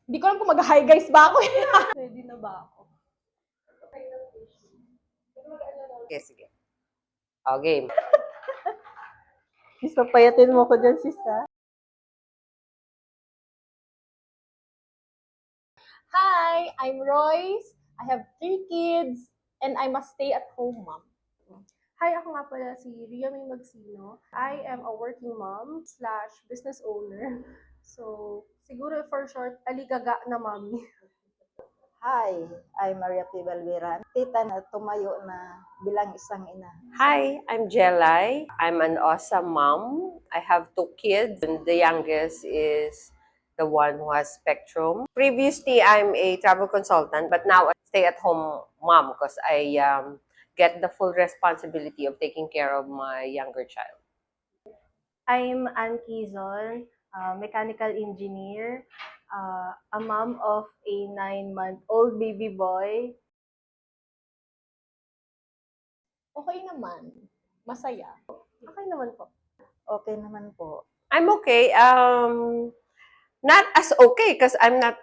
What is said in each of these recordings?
Hindi ko alam kung mag-hi guys ba ako. Ready na ba ako? Okay, sige. O, game. Sis, papayatin mo ko dyan, sis, ha? Hi, I'm Royce. I have 3 kids and I'm a stay-at-home mom. Hi, ako nga pala si Ria May Magsino. I am a working mom slash business owner. So, siguro for short, aligaga na mommy. Hi, I'm Maria P. Valveran. Tita na tumayo na bilang isang ina. Hi, I'm Jelay. I'm an awesome mom. I have 2 kids, and the youngest is the one who has spectrum. Previously, I'm a travel consultant, but now I stay-at-home mom because I get the full responsibility of taking care of my younger child. I'm Ann Quizon, mechanical engineer, a mom of a 9-month-old baby boy. Okay naman. Masaya. Okay naman po. Okay naman po. I'm okay. Not as okay because I'm not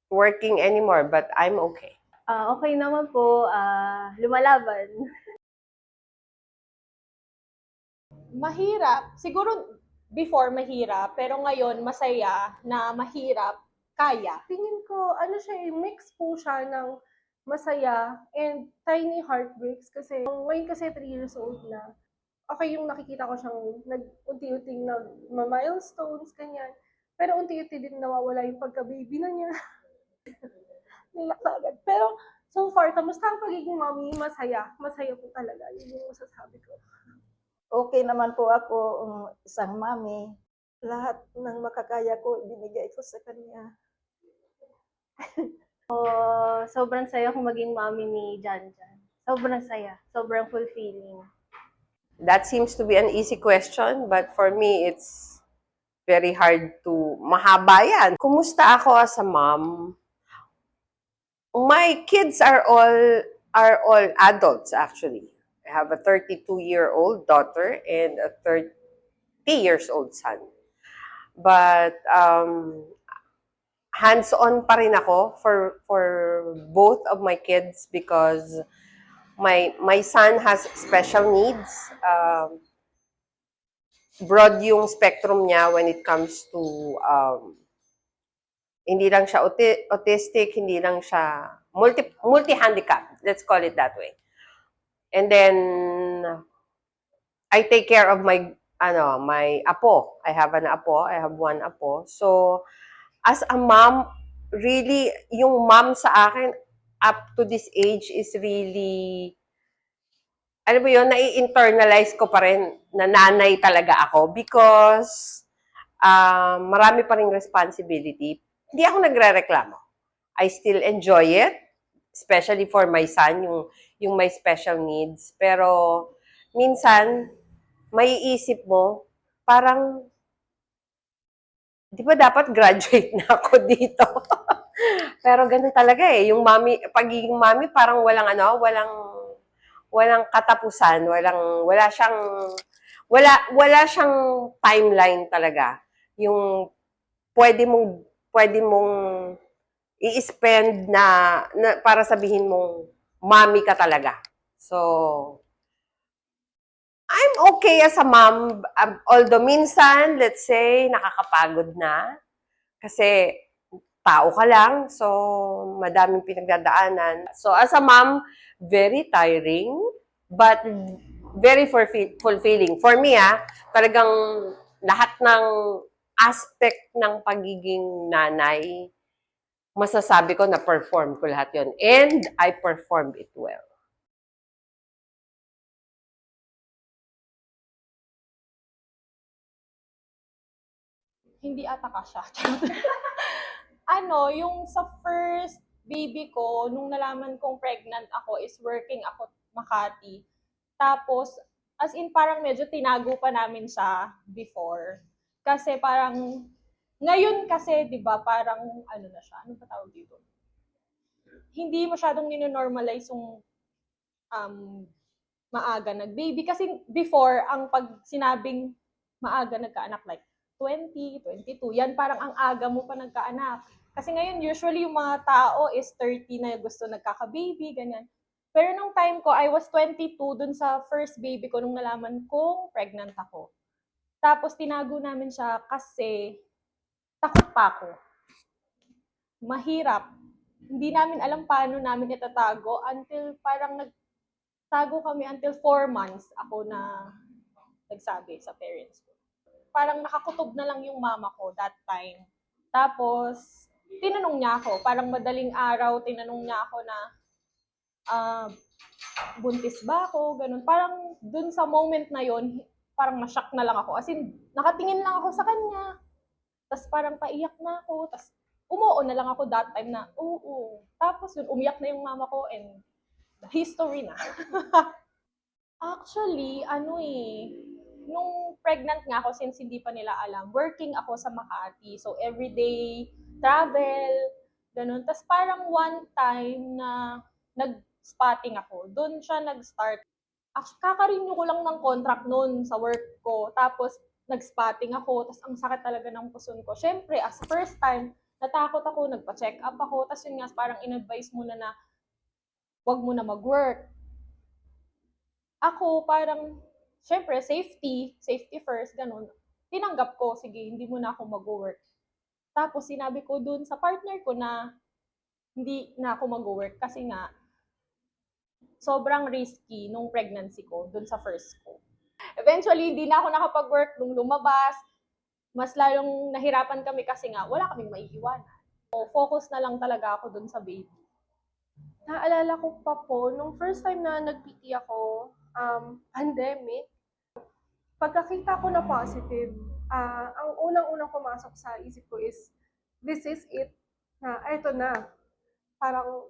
working anymore, but I'm okay. Okay naman po, lumalaban. Mahirap. Siguro before mahirap, pero ngayon masaya na mahirap, kaya. Tingin ko, ano siya, mix po siya ng masaya and tiny heartbreaks kasi ngayon kasi 3 years old na. Okay, yung nakikita ko siyang unti-unting milestones, ganyan. Pero unti-unti din nawawala yung pagka-baby na niya. Nilak na agad. Pero so far, kamusta ang pagiging mommy? Masaya. Masaya po talaga. Yun yung masasabi ko. Okay naman po ako, isang mami. Lahat ng makakaya ko, ibinigay ko sa kanya. Sobrang saya kung maging mommy ni Jan Jan. Sobrang saya. Sobrang fulfilling. That seems to be an easy question, but for me, it's very hard to mahaba yan. Kumusta ako as a mom? My kids are all adults actually. I have a 32-year-old daughter and a 30 years old son. But hands-on pa rin ako for both of my kids because my son has special needs. Broad yung spectrum niya when it comes to hindi lang siya autistic, hindi lang siya multi-handicap. Let's call it that way. And then I take care of my apo. I have an apo. I have one apo. So as a mom, really yung mom sa akin up to this age is really ano ba yun, nai-internalize ko pa rin na nanay talaga ako because marami pa ring responsibility. Hindi ako nagre-reklamo. I still enjoy it, especially for my son, yung may special needs. Pero minsan, may isip mo, parang, di ba dapat graduate na ako dito? Pero ganun talaga eh. Yung pagiging mommy, parang walang katapusan, wala siyang timeline talaga. Yung pwede mong i-spend na para sabihin mong mommy ka talaga. So I'm okay as a mom, although minsan, let's say, nakakapagod na kasi tao ka lang, so madaming pinagdadaanan. So as a mom, very tiring, but very fulfilling. For me, talagang lahat ng aspect ng pagiging nanay, masasabi ko na perform ko lahat yon. And I performed it well. Hindi ata kasya. Yung sa first baby ko, nung nalaman kong pregnant ako, is working ako Makati. Tapos, as in parang medyo tinago pa namin siya before. Kasi parang, ngayon kasi, di ba, parang ano na siya, ano pa tawag dito? Hindi masyadong nino-normalize yung maaga nag-baby. Kasi before, ang pag sinabing maaga nagkaanak, like 20, 22, yan parang ang aga mo pa nagkaanak. Kasi ngayon, usually yung mga tao is 30 na gusto nagkaka-baby, ganyan. Pero nung time ko, I was 22 dun sa first baby ko nung nalaman kong pregnant ako. Tapos tinago namin siya kasi takot pa ako. Mahirap. Hindi namin alam paano namin itatago until parang nagtago kami until 4 months ako na nagsabi sa parents ko. Parang nakakutob na lang yung mama ko that time. Tapos, tinanong niya ako, parang madaling araw, tinanong niya ako na, buntis ba ako, ganun. Parang dun sa moment na yon parang na-shock na lang ako. As in, nakatingin lang ako sa kanya. Tapos parang paiyak na ako. Tapos umuo na lang ako that time na, oo. Tapos yun, umiyak na yung mama ko and history na. Actually, nung pregnant nga ako, since hindi pa nila alam, working ako sa Makati. So, everyday travel, ganun. Tapos parang one time na nag-spotting ako, doon siya nag-start. Actually, kaka-renew ko lang ng contract noon sa work ko. Tapos, nag-spotting ako. Tapos, ang sakit talaga ng puson ko. Syempre, as first time, natakot ako, nagpa-check up ako. Tapos, yun nga, parang in-advise muna na wag mo na mag-work. Ako, parang, syempre, safety first, ganun. Tinanggap ko, sige, hindi mo na ako mag-work. Tapos, sinabi ko dun sa partner ko na hindi na ako mag-work kasi nga, sobrang risky nung pregnancy ko dun sa first ko. Eventually, hindi na ako nakapag-work nung lumabas. Mas lalong nahirapan kami kasi nga, wala kaming maiiwanan. So, focus na lang talaga ako dun sa baby. Naalala ko pa po, nung first time na nag-PT ako, pandemic, pagkakita ko na positive, ang unang-unang pumasok sa isip ko is, this is it, na eto na. Parang,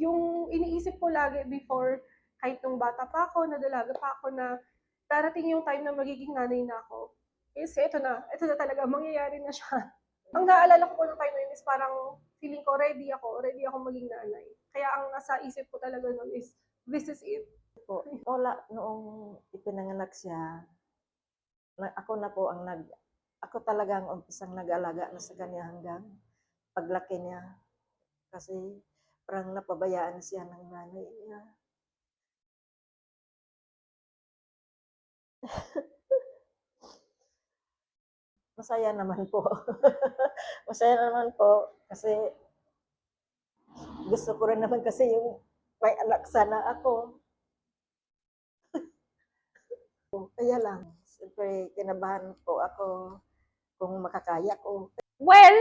yung iniisip ko lagi before, kahit nung bata pa ako, nadalaga pa ako na darating yung time na magiging nanay na ako, is eto na talaga, mangyayari na siya. Ang naalala ko po ng time na yun is parang feeling ko ready ako maging nanay. Kaya ang nasa isip ko talaga nun is, this is it. Wala, noong ipinanganak siya, ako talaga ang umpisang nag-alaga na sa kanya hanggang paglaki niya. Kasi parang napabayaan na siya ng nanay niya. Masaya naman po. Masaya naman po kasi gusto ko rin naman kasi yung may anak sana ako. Kaya lang, siyempre kinabahan po ako kung makakaya ko. Well,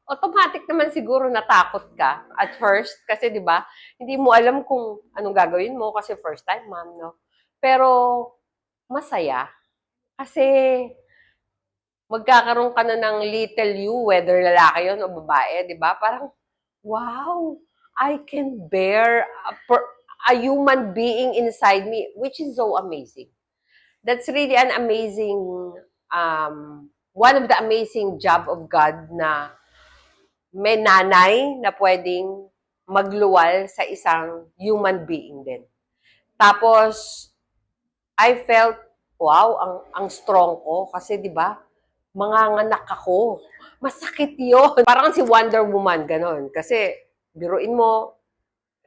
automatic naman siguro natakot ka at first kasi 'di ba? Hindi mo alam kung anong gagawin mo kasi first time mom, no? Pero masaya kasi magkakaroon ka na ng little you, whether lalaki yon o babae, 'di ba? Parang wow, I can bear a human being inside me, which is so amazing. That's really an amazing one of the amazing job of God na may nanay na pwedeng magluwal sa isang human being din. Tapos, I felt, wow, ang strong ko. Kasi, di ba, manganganak ako. Masakit yun. Parang si Wonder Woman, ganon. Kasi, biruin mo,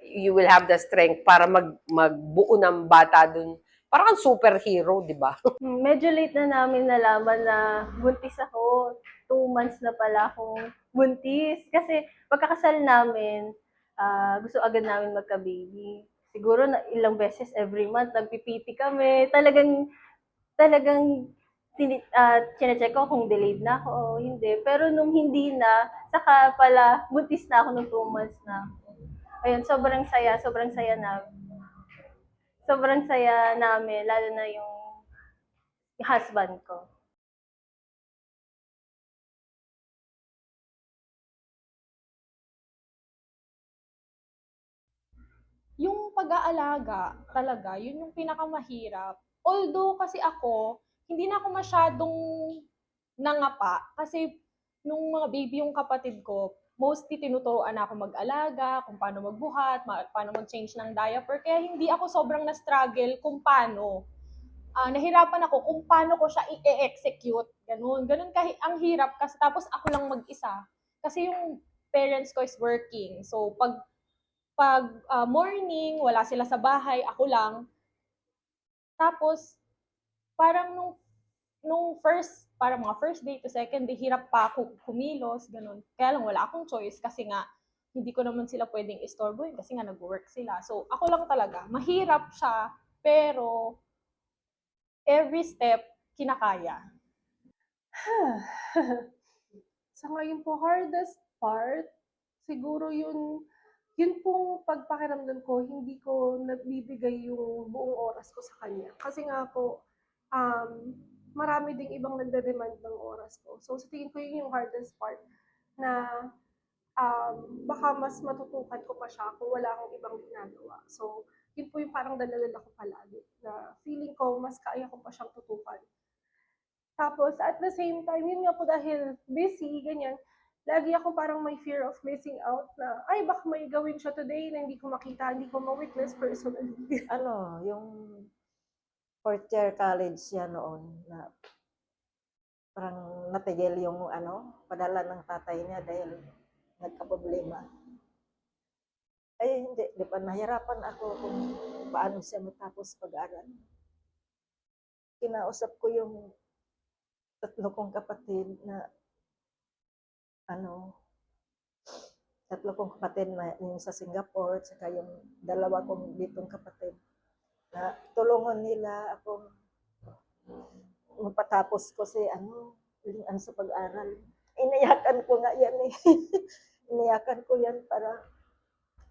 you will have the strength para magbuo ng bata dun. Parang superhero, di ba? Medyo late na namin nalaman na buntis ako. 2 months na pala akong buntis. Kasi pagkakasal namin, gusto agad namin magka-baby. Siguro na ilang beses every month, nagpipiti kami. Talagang chinecheck ko kung delayed na ako o hindi. Pero nung hindi na, saka pala buntis na ako nung 2 months na. Ayun, sobrang saya na. Sobrang saya namin, lalo na yung husband ko. Yung pag-aalaga talaga, yun yung pinakamahirap. Although kasi ako, hindi na ako masyadong nangapa kasi nung mga baby yung kapatid ko, mostly tinuturoan ako mag-alaga, kung paano magbuhat, paano mag-change ng diaper. Kaya hindi ako sobrang na-struggle kung paano. Nahirapan ako kung paano ko siya i-execute. Ganun. Ganun ang hirap kasi tapos ako lang mag-isa. Kasi yung parents ko is working. So, pag morning, wala sila sa bahay, ako lang. Tapos, parang nung parang mga first day to second day, hirap pa ako kumilos, ganun. Kaya lang wala akong choice kasi nga, hindi ko naman sila pwedeng istorbohin kasi nga nag-work sila. So, ako lang talaga. Mahirap siya, pero every step, kinakaya. Sa ngayon po, hardest part, siguro yun pong pagpakiramdam ko, hindi ko nagbibigay yung buong oras ko sa kanya. Kasi nga po, marami ding ibang nagde-demand ng oras ko. So, sa tingin ko yun yung hardest part na baka mas matutukan ko pa siya kung wala akong ibang ginagawa. So, yun po yung parang dala-dala ko palagi na feeling ko mas kaya ko pa siyang tutukan. Tapos, at the same time, yun nga po dahil busy, ganyan, lagi ako parang may fear of missing out na, ay, baka may gawin siya today na hindi ko makita, hindi ko ma-witness personally. Ano, yung fourth year college siya noon na parang natigil yung padala ng tatay niya dahil nagkaproblema. Ay, hindi, di pa nahirapan ako kung paano siya matapos pag-aral. Kinausap ko yung tatlo kong kapatid na yung sa Singapore, saka yung dalawa kong ditong kapatid na tulungan nila ako mapatapos ko sa pag-aral. Inayakan ko nga yan eh. Inayakan ko yan para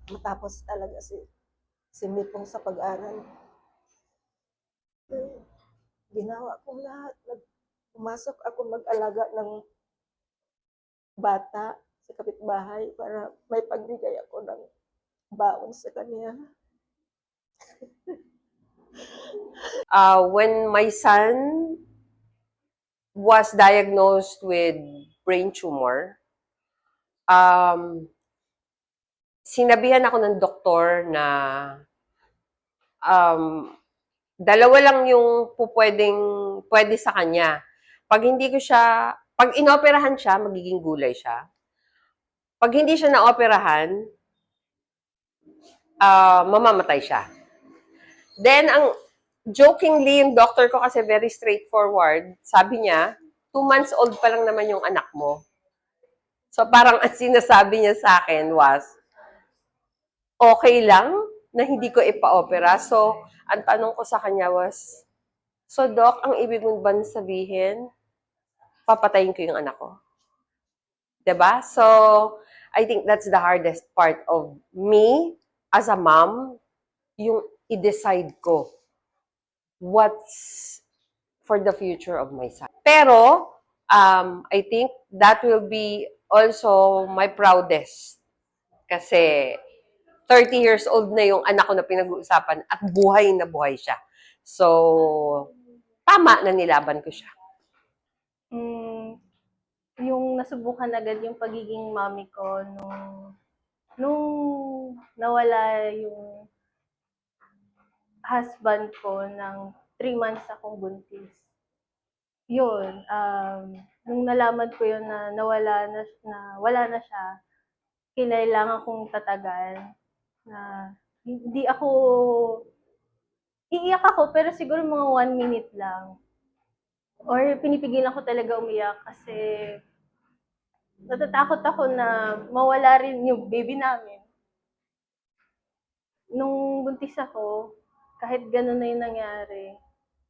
matapos talaga si Mipong sa pag-aral. Ginawa ko lahat. Pumasok ako mag-alaga ng bata sa kapitbahay para may pagbigay ako ng baon sa kanya. When my son was diagnosed with brain tumor, sinabihan ako ng doktor na dalawa lang yung pwede sa kanya. Pag inoperahan siya, magiging gulay siya. Pag hindi siya naoperahan, mamamatay siya. Then, jokingly, yung doctor ko kasi very straightforward, sabi niya, 2 months old pa lang naman yung anak mo. So, parang ang sinasabi niya sa akin was, okay lang na hindi ko ipa-opera. So, ang tanong ko sa kanya was, so Doc, ang ibig mong ba sabihin, papatayin ko yung anak ko? 'Di ba? So, I think that's the hardest part of me as a mom, yung i-decide ko what's for the future of my son. Pero, I think that will be also my proudest. Kasi, 30 years old na yung anak ko na pinag-uusapan at buhay na buhay siya. So, tama na nilaban ko siya. Yung nasubukan agad yung pagiging mommy ko nung nawala yung husband ko ng 3 months akong buntis. Yun, nung nalaman ko yun na wala na siya, kinailangan kong tatagal na hindi ako, iiyak ako pero siguro mga 1 minute lang. Or pinipigilan ko talaga umiyak kasi natatakot ako na mawala rin yung baby namin. Nung buntis ako, kahit gano'n na yung nangyari,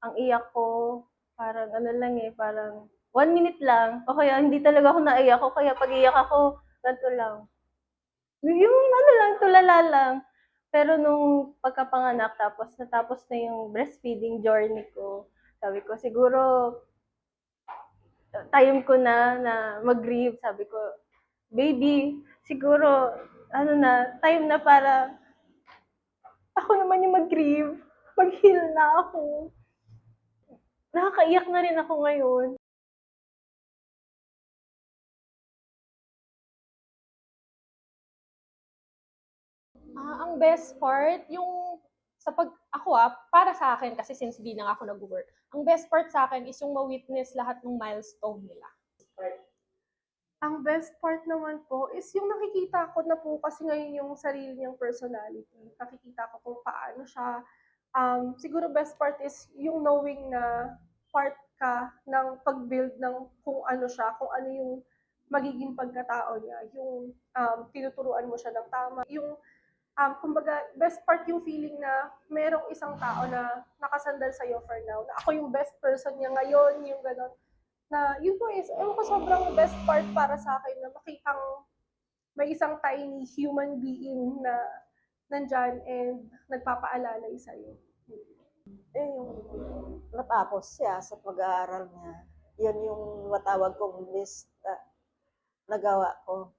ang iyak ko, parang parang 1 minute lang. O kaya hindi talaga ako naiyak o kaya pag iyak ako, ganito lang. Yung tulala lang. Pero nung pagkapanganak, natapos na yung breastfeeding journey ko, sabi ko, siguro, time ko na mag-grieve. Sabi ko, baby, siguro, time na para ako naman yung mag-grieve. Mag-heal na ako. Nakakaiyak na rin ako ngayon. Ang best part, yung para sa akin, kasi since di na ako nag-work, ang best part sa akin is yung ma-witness lahat ng milestone nila. Ang best part naman po is yung nakikita ko na po kasi ngayon yung sarili niyang personality. Nakikita ko kung paano siya. Siguro best part is yung knowing na part ka ng pag-build ng kung ano siya, kung ano yung magiging pagkatao niya. Yung tinuturuan mo siya ng tama. Yung kumbaga, best part yung feeling na merong isang tao na nakasandal sa'yo for now. Na ako yung best person niya ngayon, yung gano'n na yun po is, ewan ko sobrang best part para sa akin na makitang may isang tiny human being na nandyan and nagpapaalalay sa'yo. Yung natapos siya sa pag-aaral niya, yun yung matawag kong best nagawa ko.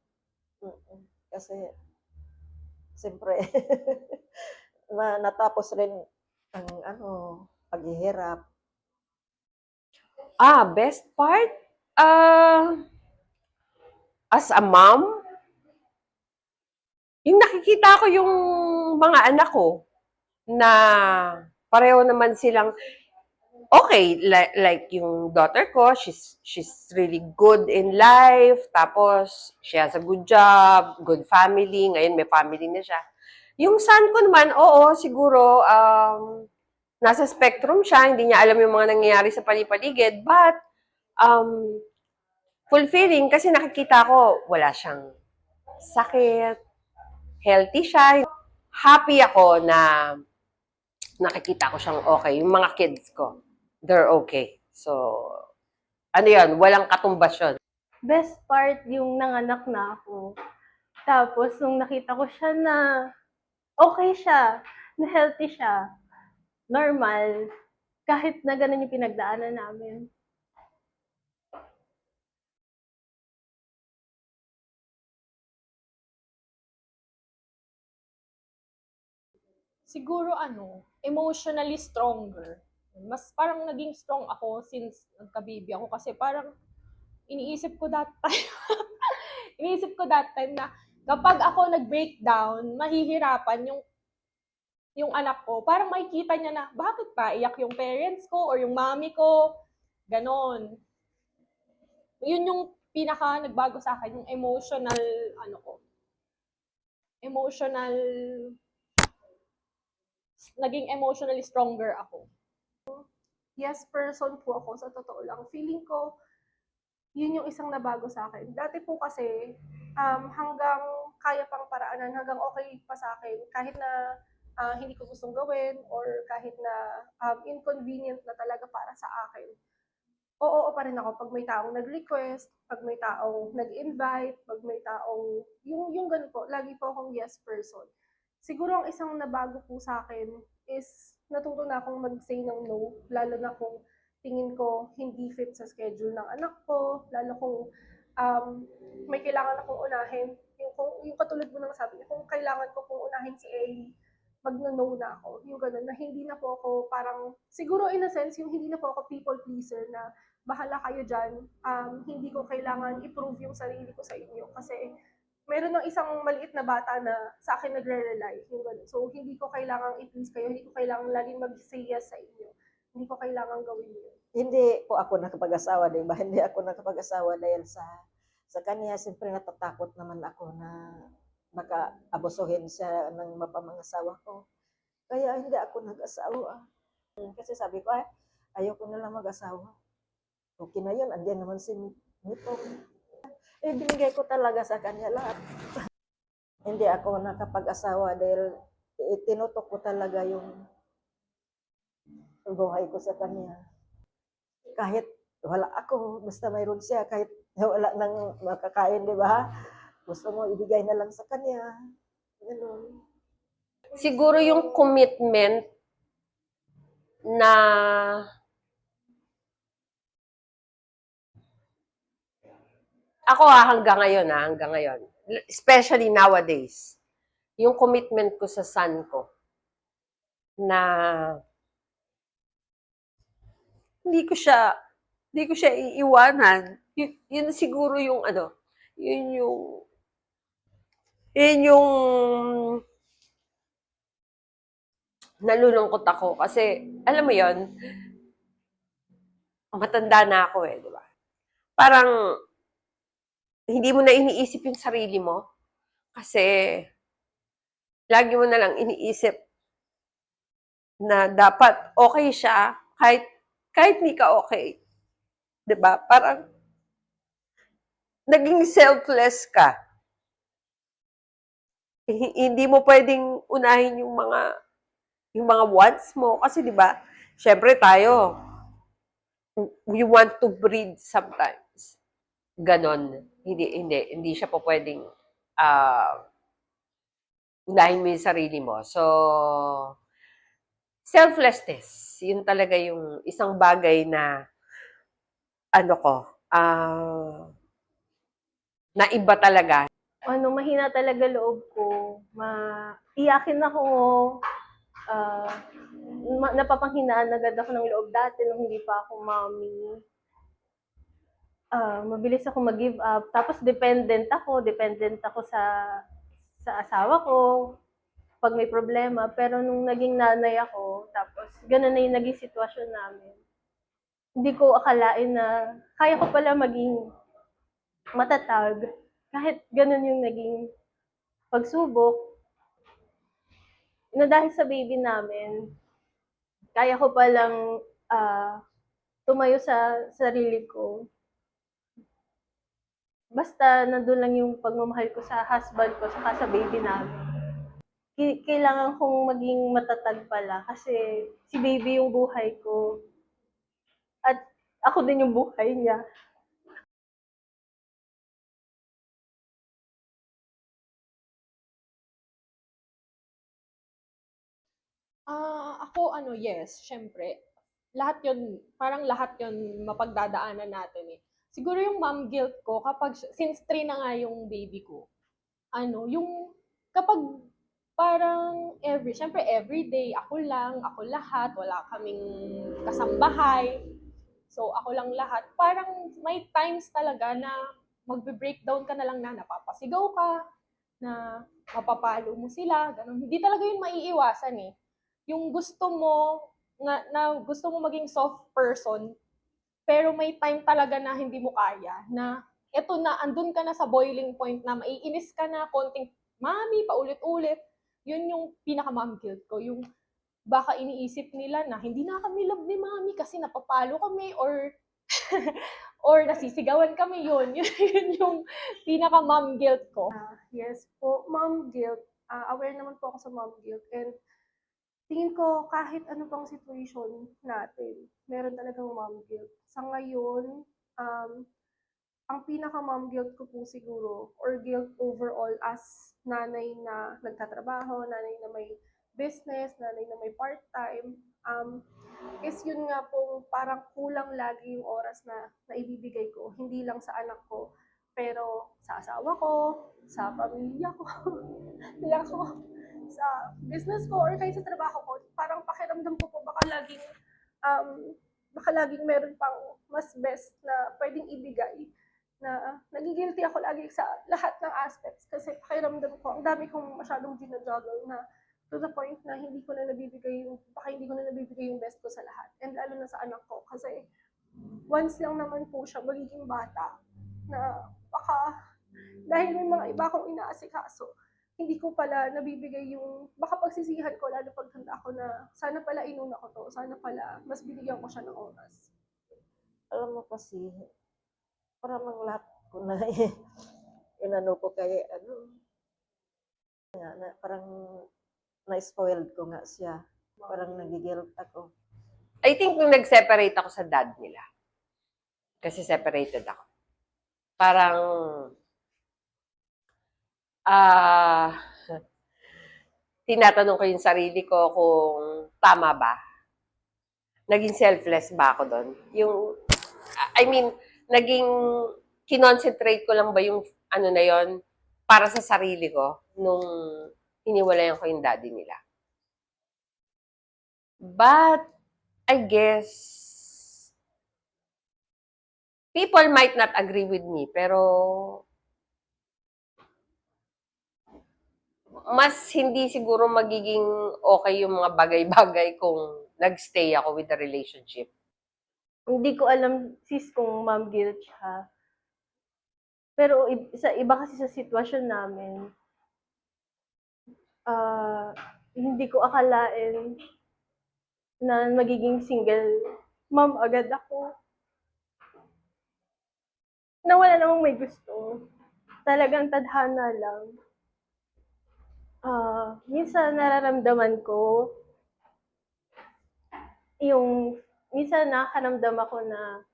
Kasi, siyempre, natapos rin ang paghihirap. Best part? As a mom, yung nakikita ko yung mga anak ko na pareho naman silang okay, like yung daughter ko, she's really good in life, tapos she has a good job, good family, ngayon may family na siya. Yung son ko naman, oo, siguro, nasa spectrum siya, hindi niya alam yung mga nangyayari sa paligid, but, fulfilling kasi nakikita ko, wala siyang sakit, healthy siya. Happy ako na nakikita ko siyang okay. Yung mga kids ko, they're okay. So, ano yun, walang katumbas yun. Best part yung nanganak na ako. Tapos, nung nakita ko siya na okay siya, na healthy siya, normal, kahit na ganun yung pinagdaanan namin. Siguro emotionally stronger. Mas parang naging strong ako since nagka-baby ako kasi parang iniisip ko that time, na kapag ako nag-breakdown, mahihirapan yung anak ko. Parang makikita niya na, bakit pa iyak yung parents ko or yung mommy ko? Ganon. Yun yung pinaka nagbago sa akin, yung emotional, emotional, naging emotionally stronger ako. Yes person po ako sa totoo lang. Feeling ko, yun yung isang nabago sa akin. Dati po kasi, hanggang kaya pang paraanan, hanggang okay pa sa akin, kahit na hindi ko gustong gawin or kahit na inconvenient na talaga para sa akin. Oo pa rin ako pag may taong nag-request, pag may taong nag-invite, pag may taong, yung ganun po, lagi po akong yes person. Siguro ang isang nabago po sa akin is natuto na akong mag-say ng no, lalo na kung tingin ko hindi fit sa schedule ng anak ko, lalo kung may kailangan akong unahin. Yung katulad mo nang sabi niya, kung kailangan ko pong unahin si Ellie, magno-no na ako. Yung gano'n, na hindi na po ako parang, siguro in a sense, yung hindi na po ako people pleaser na bahala kayo dyan, hindi ko kailangan i-prove yung sarili ko sa inyo kasi meron ng isang maliit na bata na sa akin nagre-rely, yung gano'n. So, hindi ko kailangang i-please kayo, hindi ko kailangang laging mag-say yes sa inyo. Hindi ko kailangang gawin yun. Hindi po ako nakapag-asawa, di ba? Hindi ako nakapag-asawa dahil sa kanya, siyempre natatakot naman ako na baka abusuhin siya ng mapamangasawa ko. Kaya hindi ako nag-asawa. Kasi sabi ko, ayoko na lang mag-asawa. Okay na yun, andyan naman si Nito. Binigay ko talaga sa kanya lahat. Hindi ako nakapag-asawa dahil tinutok ko talaga yung buhay ko sa kanya. Kahit wala ako, basta mayroon siya, kahit wala nang makakain, di ba? Gusto mo, ibigay na lang sa kanya. Ganun. Siguro yung commitment na ako hanggang ngayon, especially nowadays, yung commitment ko sa son ko na hindi ko siya iiwanan. Yun siguro yung yun yung nalulungkot ako kasi alam mo yon, matanda na ako di ba? Parang hindi mo na iniisip yung sarili mo. Kasi, lagi mo na lang iniisip na dapat okay siya kahit hindi ka okay. 'Di ba? Parang naging selfless ka. Hindi mo pwedeng unahin yung mga wants mo kasi 'di ba? Syempre tayo, we want to breathe sometimes. Ganon. Hindi siya po pwedeng unahin mo yung sarili mo. So, selflessness, yun talaga yung isang bagay na ano ko, na iba talaga. Mahina talaga loob ko. Iyakin ako. Napapanghinaan agad ako ng loob dati nung hindi pa ako mommy. Mabilis ako mag-give up. Tapos dependent ako sa asawa ko pag may problema. Pero nung naging nanay ako, tapos ganun na yung naging sitwasyon namin. Hindi ko akalain na kaya ko pala maging matatag kahit ganun yung naging pagsubok. Na dahil sa baby namin, kaya ko palang tumayo sa sarili ko. Basta nandun lang yung pagmamahal ko sa husband ko saka sa baby namin. Kailangan kong maging matatag pala kasi si baby yung buhay ko. At ako din yung buhay niya. Ako yes, syempre. Lahat 'yun, parang lahat 'yun mapagdadaanan natin eh. Siguro yung mom guilt ko kapag since 3 na nga yung baby ko. Yung kapag parang syempre everyday ako lang, ako lahat, wala kaming kasambahay. So ako lang lahat. Parang may times talaga na magbe-breakdown ka na lang na napapasigaw ka, na mapapalo mo sila, ganun. Hindi talaga yun maiiwasan eh. Yung gusto mo, na gusto mo maging soft person, pero may time talaga na hindi mo kaya, na eto na, andun ka na sa boiling point na maiinis ka na, konting, mami, paulit-ulit. Yun yung pinaka-mom guilt ko. Yung baka iniisip nila na hindi na kami love ni mami kasi napapalo kami or or nasisigawan kami, yun. Yun yung pinaka-mom guilt ko. Yes po, mom guilt. Aware naman po ako sa mom guilt. And tingin ko kahit ano pang situation natin, meron talagang mom guilt. Sa ngayon, ang pinaka-mom guilt ko po siguro, or guilt overall as nanay na nagtatrabaho, nanay na may business, nanay na may part-time, is yun nga po, parang kulang lagi yung oras na naibibigay ko, hindi lang sa anak ko, pero sa asawa ko, sa pamilya ko, kaya ko, sa business ko, or kahit sa trabaho ko, parang pakiramdam ko po baka laging meron pang mas best na pwedeng ibigay, na nagigilty ako lagi sa lahat ng aspects kasi pakiramdam ko, ang dami kong masyadong ginajuggle na to the point na baka hindi ko na nabibigay yung best ko sa lahat. And lalo na sa anak ko kasi once lang naman po siya magiging bata na baka dahil may mga iba akong inaasikaso, hindi ko pala nabibigay yung, baka pagsisihan ko lalo pagtanda ko na sana pala inuna ko to, sana pala mas binigyan ko siya ng oras. Alam mo kasi, parang lahat ko na inano ko kay parang na-spoiled ko nga siya. Parang nagigilt ako. I think nung nag-separate ako sa dad nila, kasi separated ako, parang, tinatanong ko yung sarili ko kung tama ba. Naging selfless ba ako doon? Naging kinoncentrate ko lang ba yung na yon para sa sarili ko nung hiniwalayan ko yung daddy nila. But, I guess, people might not agree with me, pero mas hindi siguro magiging okay yung mga bagay-bagay kung nagstay ako with the relationship. Hindi ko alam, sis, kung mom guilt siya. Pero sa iba kasi sa sitwasyon namin, hindi ko akalain na magiging single mom agad ako. Na wala namang may gusto. Talagang tadhana lang. Minsan nararamdaman ko yung minsan nakakaramdam ako na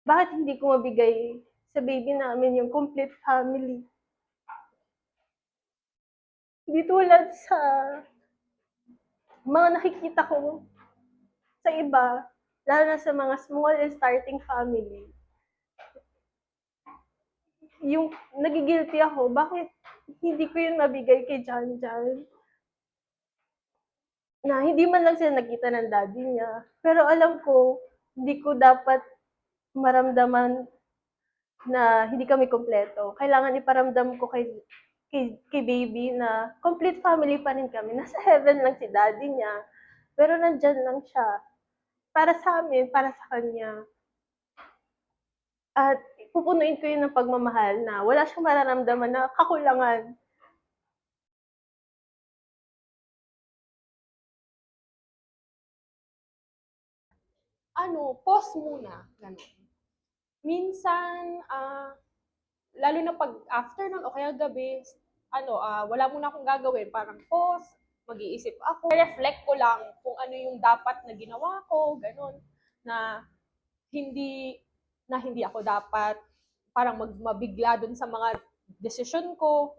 bakit hindi ko mabigay sa baby namin yung complete family. Hindi tulad sa mga nakikita ko sa iba, lalo na sa mga small and starting family. Yung nagigilty ako, bakit hindi ko yun mabigay kay Jan Jan? Na hindi man lang sila nakita ng daddy niya. Pero alam ko, hindi ko dapat maramdaman na hindi kami kompleto. Kailangan iparamdam ko kay baby na complete family pa rin kami. Nasa heaven lang si daddy niya. Pero nandyan lang siya. Para sa amin, para sa kanya. At pupunuin ko yun ng pagmamahal na wala siyang mararamdaman na kakulangan. Pause muna. Ganun. Minsan, lalo na pag afternoon o kaya gabi, wala muna akong gagawin. Parang pause, mag-iisip ako. Reflect ko lang kung ano yung dapat na ginawa ko, ganun. Na hindi hindi ako dapat parang mabigla dun sa mga desisyon ko.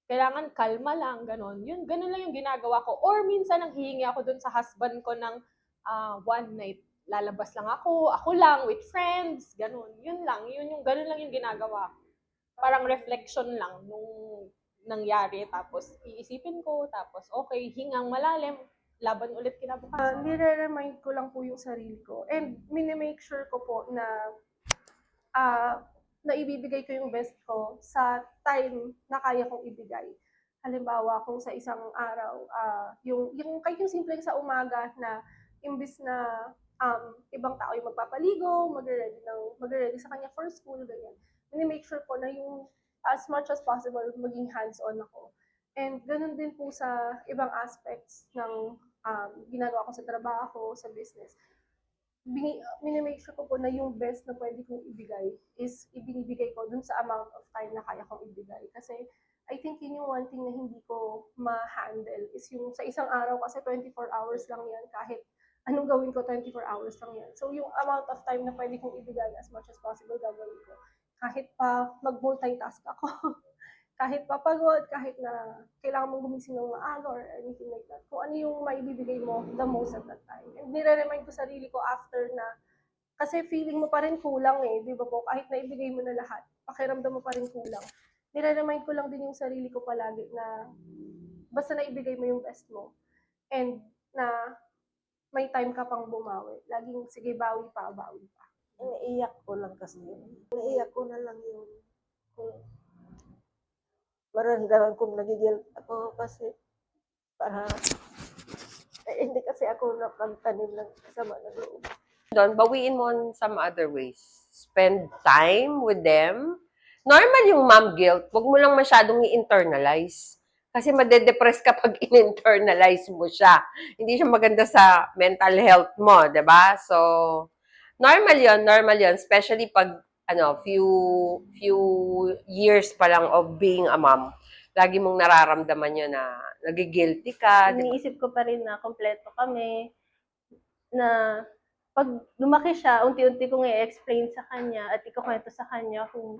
Kailangan kalma lang, ganun. Ganun lang yung ginagawa ko. Or minsan, nanghihingi ako dun sa husband ko ng one night. Lalabas lang ako lang, with friends, ganun. Ganun lang yung ginagawa ko. Parang reflection lang nung nangyari. Tapos, iisipin ko. Tapos, okay, hingang malalim. Laban ulit kinabukasan. Nire-remind ko lang po yung sarili ko. And minimake sure ko po na na ibibigay ko yung best ko sa time na kaya kong ibigay. Halimbawa, kung sa isang araw, kahit yung simpleng sa umaga na imbis na ibang tao yung magpapaligo, magre-ready sa kanya for school, ganyan. Make sure po na yung as much as possible, maging hands-on ako. And ganun din po sa ibang aspects ng ginagawa ko sa trabaho, sa business. Minimake sure ko po na yung best na pwede kong ibigay is ibinibigay ko dun sa amount of time na kaya kong ibigay. Kasi I think yun yung one thing na hindi ko ma-handle is yung sa isang araw kasi 24 hours lang yan kahit anong gawin ko 24 hours lang yan. So yung amount of time na pwede kong ibigay as much as possible gagawin ko. Kahit pa mag-multitask ako. Kahit papagod, kahit na kailangan mong gumising ng maaga or anything like that. Kung ano yung maibibigay mo the most at that time. And nire-remind ko sarili ko after na, kasi feeling mo pa rin kulang di ba po? Kahit na ibigay mo na lahat, pakiramdam mo pa rin kulang. Nire-remind ko lang din yung sarili ko palagi na basta na ibigay mo yung best mo. And na may time ka pang bumawi. Laging, sige, bawi pa. Iniiyak ko lang kasi yun. Iniiyak ko na lang yun. Kung maramdaman kong nagigil ako kasi para hindi kasi ako napagtanim ng sama ng loob. Doon, bawiin mo on some other ways. Spend time with them. Normal yung mom guilt. Huwag mo lang masyadong i-internalize. Kasi madedepress kapag in-internalize mo siya. Hindi siya maganda sa mental health mo, 'di ba? So, normal yon, especially pag few years pa lang of being a mom. Lagi mong nararamdaman yun na nagigilty ka, 'di ba? Iniisip ko pa rin na kompleto kami, na pag lumaki siya, unti-unti kong i-explain sa kanya at ikukwento sa kanya kung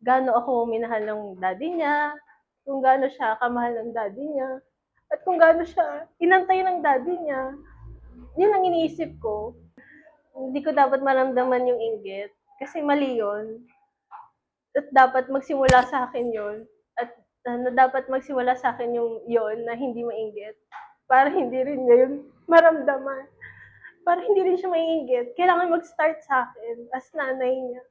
gaano ako minahal ng daddy niya, kung gaano siya kamahal ng daddy niya, at kung gaano siya inantay ng daddy niya. Yun ang iniisip ko. Hindi ko dapat maramdaman yung inggit kasi mali yun. At dapat magsimula sa akin yun. At dapat magsimula sa akin yung yun na hindi mainggit para hindi rin niya yun maramdaman. Para hindi rin siya maiinggit, kailangan mag-start sa akin as nanay niya.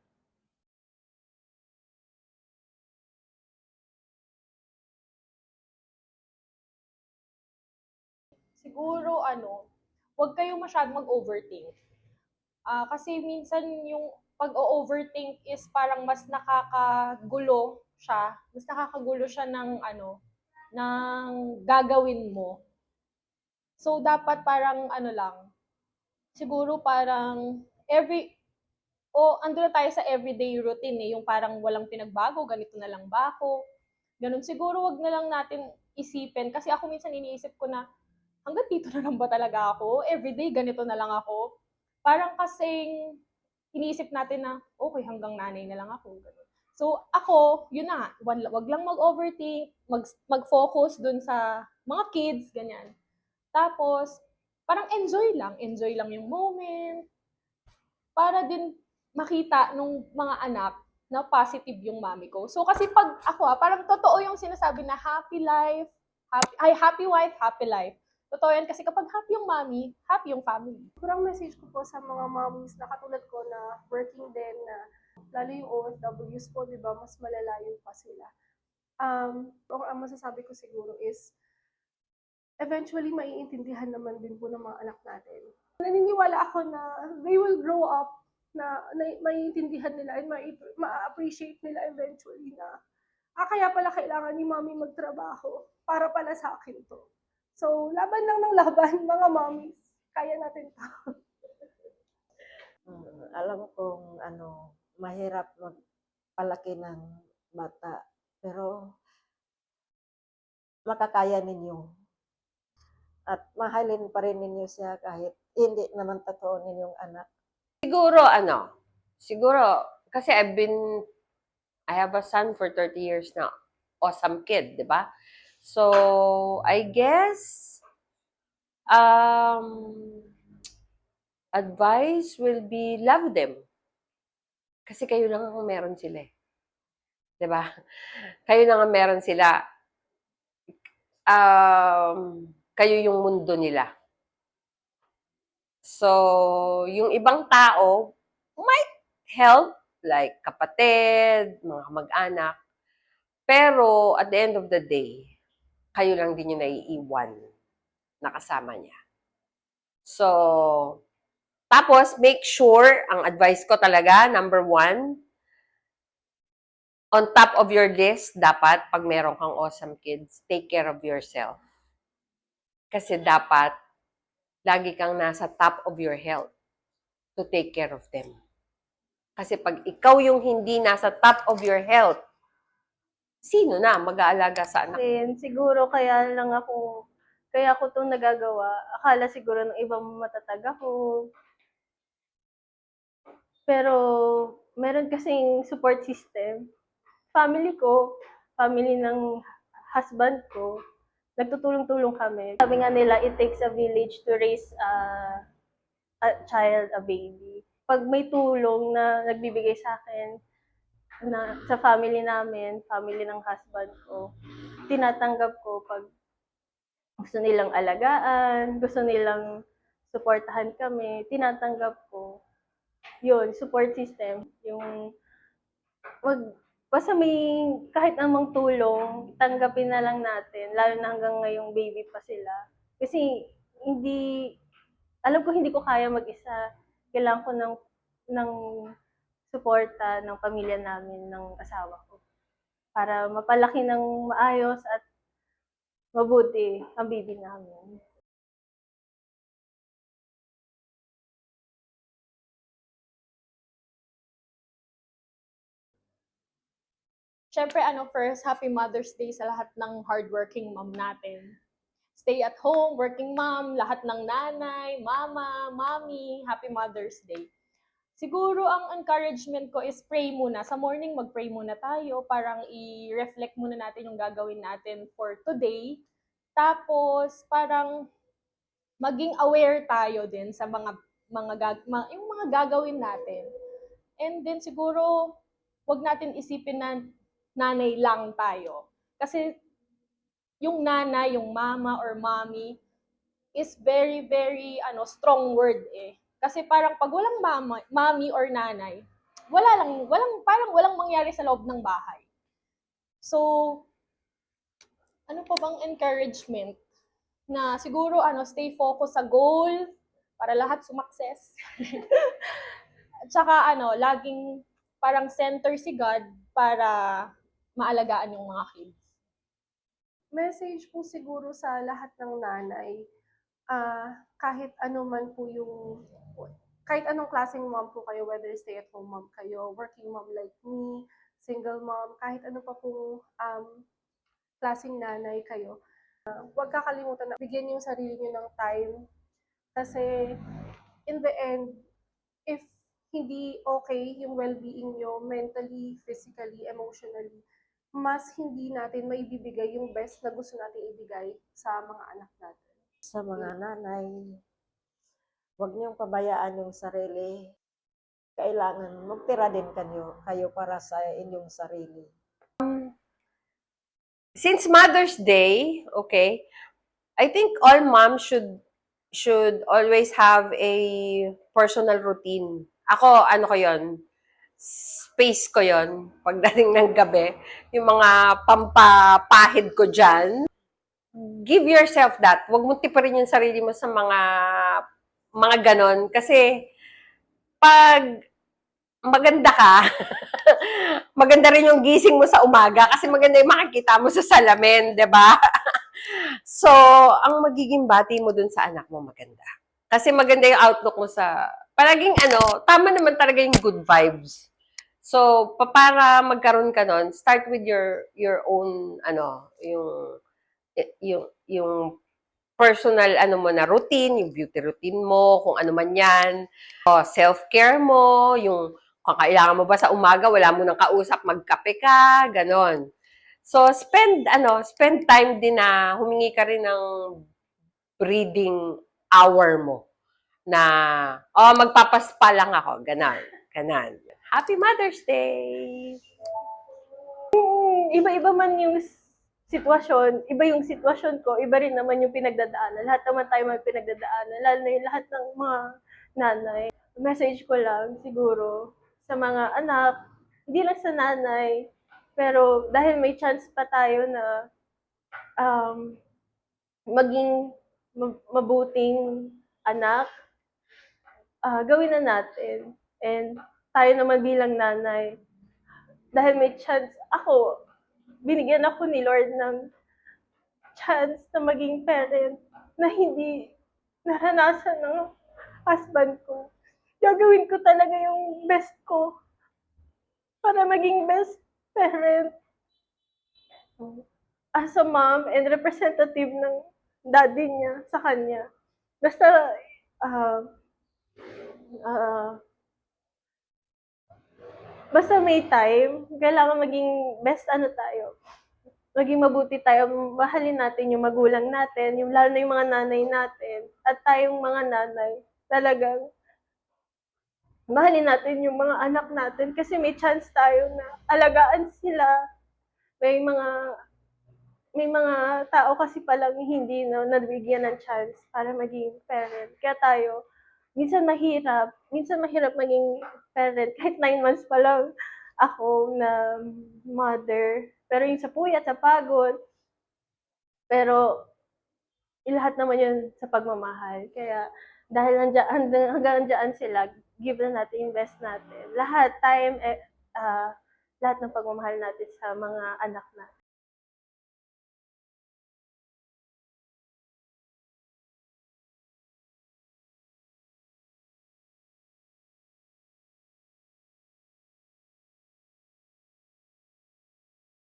Siguro, huwag kayong masyadong mag-overthink. Kasi minsan yung pag o-overthink is parang mas nakakagulo siya. Mas nakakagulo siya ng ng gagawin mo. So, dapat parang lang, siguro parang ando na tayo sa everyday routine yung parang walang pinagbago, ganito na lang ba ako? Ganun. Siguro wag na lang natin isipin, kasi ako minsan iniisip ko na, hanggang dito na lang ba talaga ako? Everyday ganito na lang ako? Parang kasing iniisip natin na, okay, hanggang nanay na lang ako. Ganun. So, ako, yun na, wag lang mag-overthink, mag-focus dun sa mga kids, ganyan. Tapos, parang enjoy lang yung moment, para din makita nung mga anak na positive yung mami ko. So, kasi pag ako, parang totoo yung sinasabi na happy life, happy wife, happy life. Totoo yan kasi kapag happy yung mami, happy yung family. Kurang message ko po sa mga mommies na katulad ko na working din na lalo yung OFWs po, di ba, mas malalayo pa sila. Ang masasabi ko siguro is eventually maiintindihan naman din po ng mga anak natin. Naniniwala ako na they will grow up na maiintindihan nila and ma-appreciate nila eventually na kaya pala kailangan ni mami magtrabaho para pala sa akin to. So, laban lang ng laban, mga mommies. Kaya natin to. Alam kong mahirap magpalaki ng bata, pero makakaya ninyo. At mahalin pa rin ninyo siya kahit hindi naman totoo ninyong anak. Siguro, kasi I have a son for 30 years now. Awesome kid, di ba? So, I guess, advice will be love them. Kasi kayo lang ang meron sila eh. Di ba? Kayo lang ang meron sila. Kayo yung mundo nila. So, yung ibang tao might help, like kapatid, mga kamag-anak. Pero, at the end of the day, kayo lang din yung naiiwan na kasama niya. So, tapos, make sure, ang advice ko talaga, number 1, on top of your list, dapat, pag meron kang awesome kids, take care of yourself. Kasi dapat, lagi kang nasa top of your health to take care of them. Kasi pag ikaw yung hindi nasa top of your health, sino na mag-aalaga sa anak? Then, siguro kaya ako itong nagagawa. Akala siguro ng ibang matatag ako. Pero, meron kasing support system. Family ko, family ng husband ko, nagtutulong-tulong kami. Sabi nga nila, it takes a village to raise a child, a baby. Pag may tulong na nagbibigay sa akin, na sa family namin, family ng husband ko, tinatanggap ko pag gusto nilang alagaan, gusto nilang suportahan kami, tinatanggap ko. Yun, support system. Yung basta may kahit anong tulong, tanggapin na lang natin, lalo na hanggang ngayong baby pa sila. Kasi alam ko hindi ko kaya mag-isa. Kailangan ko ng suporta ng pamilya namin, ng asawa ko. Para mapalaki ng maayos at mabuti ang baby namin. Siyempre, first, happy Mother's Day sa lahat ng hardworking mom natin. Stay at home, working mom, lahat ng nanay, mama, mommy, happy Mother's Day. Siguro ang encouragement ko is pray muna. Sa morning, mag-pray muna tayo. Parang i-reflect muna natin yung gagawin natin for today. Tapos, parang maging aware tayo din sa yung mga gagawin natin. And then siguro, wag natin isipin na nanay lang tayo. Kasi yung nanay, yung mama or mommy is very, very strong word eh. Kasi parang pag walang mommy or nanay, parang walang mangyari sa loob ng bahay. So, ano pa bang encouragement? Na siguro stay focused sa goal para lahat sumakses. At saka laging parang center si God para maalagaan yung mga kids. Message po siguro sa lahat ng nanay, kahit ano man po kahit anong klaseng mom po kayo, whether stay-at-home mom kayo, working mom like me, single mom, kahit ano pa po klaseng nanay kayo, huwag kakalimutan na bigyan yung sarili niyo ng time. Kasi in the end, if hindi okay yung well-being nyo, mentally, physically, emotionally, mas hindi natin maibibigay yung best na gusto natin ibigay sa mga anak natin. Sa mga nanay, huwag niyong pabayaan yung sarili. Kailangan magtira din kayo para sa inyong sarili. Since Mother's Day, okay, I think all moms should always have a personal routine. Ako, ano ko yun, space ko yon pagdating ng gabi. Yung mga pampapahid ko dyan. Give yourself that. Huwag mo tiparin yung sarili mo sa mga ganon. Kasi, pag maganda ka, maganda rin yung gising mo sa umaga kasi maganda yung makikita mo sa salamin, 'di ba? So, ang magiging bati mo dun sa anak mo maganda. Kasi maganda yung outlook mo palaging tama naman talaga yung good vibes. So, para magkaroon ka nun, start with your own, yung personal, mo na routine, yung beauty routine mo, kung ano man yan. O, self-care mo, yung kung kailangan mo ba sa umaga, wala mo nang kausap, magkape ka, ganon. So, spend time din na humingi ka rin ng breathing hour mo na, magpapaspa lang ako, ganon. Ganon. Happy Mother's Day! Iba-iba man yung sitwasyon, iba yung sitwasyon ko, iba rin naman yung pinagdadaanan. Lahat naman tayo may pinagdadaanan, lalo na yung lahat ng mga nanay. Message ko lang siguro sa mga anak, hindi lang sa nanay, pero dahil may chance pa tayo na maging mabuting anak, gawin na natin. And tayo naman bilang nanay, dahil may chance, binigyan ako ni Lord ng chance na maging parent na hindi naranasan ng husband ko. Gagawin ko talaga yung best ko para maging best parent as a mom and representative ng daddy niya sa kanya. Basta, basta may time, kailangan maging best tayo. Maging mabuti tayo, mahalin natin yung magulang natin, yung lalo na yung mga nanay natin, at tayong mga nanay, talagang mahalin natin yung mga anak natin kasi may chance tayo na alagaan sila. May mga tao kasi palang hindi nabigyan ng chance para maging parent. Kaya tayo, minsan mahirap maging parent kahit 9 months pa lang ako na mother. Pero yung sa puyat, sa pagod, pero lahat naman yun sa pagmamahal. Kaya dahil hanggang dyan sila, give na natin yung best natin. Lahat ng pagmamahal natin sa mga anak natin.